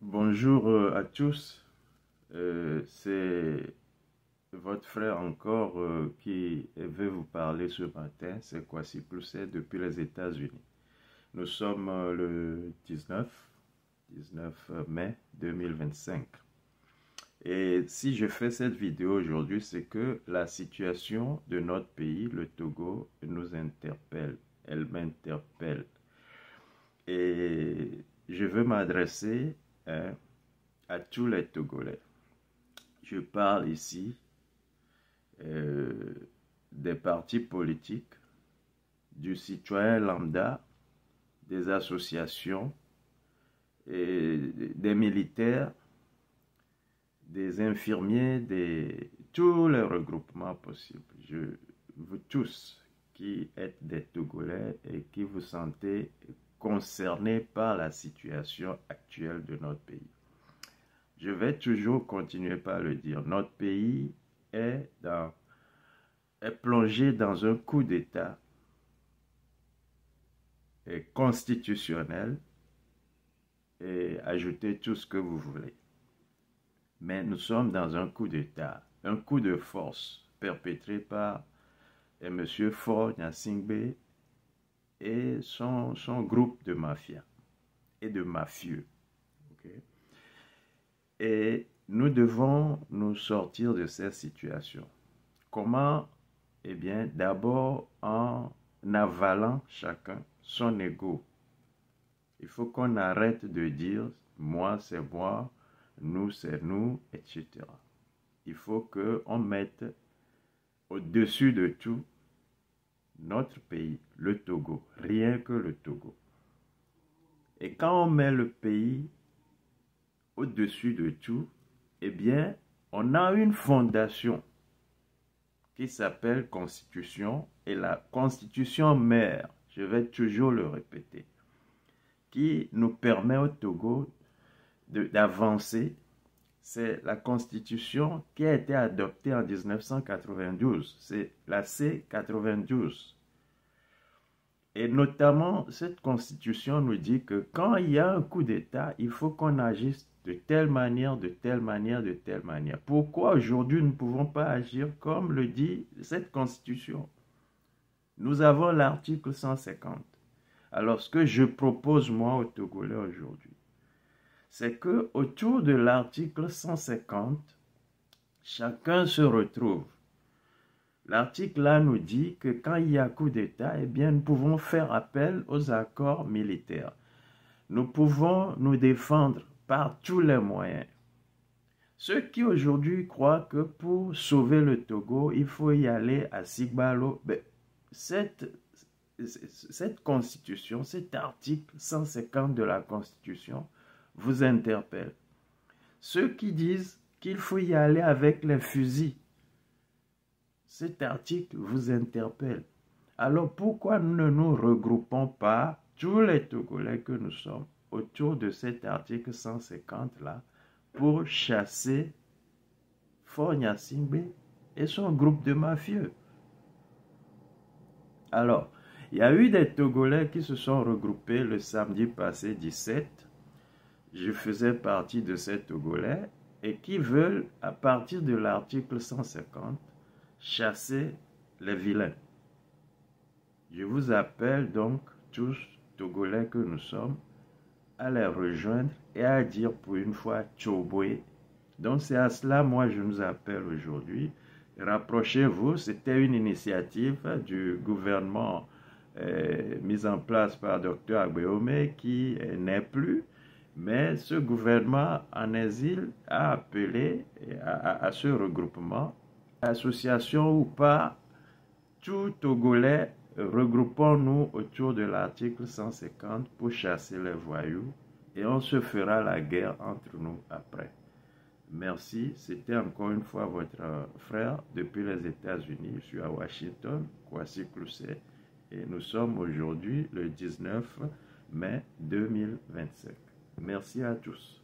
Bonjour à tous. C'est votre frère encore qui veut vous parler ce matin. C'est Kwasi Clousset depuis les États-Unis. Nous sommes le 19 mai 2025. Et si je fais cette vidéo aujourd'hui, c'est que la situation de notre pays, le Togo, nous interpelle. Elle m'interpelle. Et je veux m'adresser à tous les Togolais. Je parle ici des partis politiques, du citoyen lambda, des associations, des militaires, des infirmiers, tous les regroupements possibles. Vous tous qui êtes des Togolais et qui vous sentez concernés par la situation actuelle de notre pays. Je vais toujours continuer par le dire. Notre pays est plongé dans un coup d'État constitutionnel et ajoutez tout ce que vous voulez. Mais nous sommes dans un coup d'État, un coup de force perpétré par M. Faure Gnassingbé et son groupe de mafia et de mafieux. Okay? Et nous devons nous sortir de cette situation. Comment? Eh bien, d'abord en avalant chacun son ego. Il faut qu'on arrête de dire « moi, c'est moi », « nous, c'est nous », etc. Il faut qu'on mette au-dessus de tout notre pays, le Togo, rien que le Togo. Et quand on met le pays au-dessus de tout, eh bien, on a une fondation qui s'appelle Constitution, et la Constitution mère, je vais toujours le répéter, qui nous permet au Togo d'avancer. C'est la Constitution qui a été adoptée en 1992, c'est la C92. Et notamment, cette Constitution nous dit que quand il y a un coup d'État, il faut qu'on agisse de telle manière, de telle manière, de telle manière. Pourquoi aujourd'hui nous ne pouvons pas agir comme le dit cette Constitution? Nous avons l'article 150. Alors, ce que je propose moi aux Togolais aujourd'hui, c'est que autour de l'article 150, chacun se retrouve. L'article là nous dit que quand il y a coup d'État, eh bien, nous pouvons faire appel aux accords militaires. Nous pouvons nous défendre par tous les moyens. Ceux qui aujourd'hui croient que pour sauver le Togo, il faut y aller à Sigbalo, ben, cette constitution, cet article 150 de la Constitution vous interpelle. Ceux qui disent qu'il faut y aller avec les fusils, cet article vous interpelle. Alors pourquoi nous ne nous regroupons pas, tous les Togolais que nous sommes, autour de cet article 150 là, pour chasser Faure Gnassingbé et son groupe de mafieux? Alors, il y a eu des Togolais qui se sont regroupés le samedi passé 17. Je faisais partie de ces Togolais et qui veulent, à partir de l'article 150, chasser les vilains. Je vous appelle donc tous, Togolais que nous sommes, à les rejoindre et à dire pour une fois Tchoboué. Donc c'est à cela, moi, je nous appelle aujourd'hui. Rapprochez-vous, c'était une initiative du gouvernement mise en place par Dr Agbeome qui n'est plus. Mais ce gouvernement en exil a appelé à ce regroupement, association ou pas, tout Togolais, regroupons-nous autour de l'article 150 pour chasser les voyous et on se fera la guerre entre nous après. Merci, c'était encore une fois votre frère depuis les États-Unis. Je suis à Washington, Kwasi Clousset, et nous sommes aujourd'hui le 19 mai 2025. Merci à tous.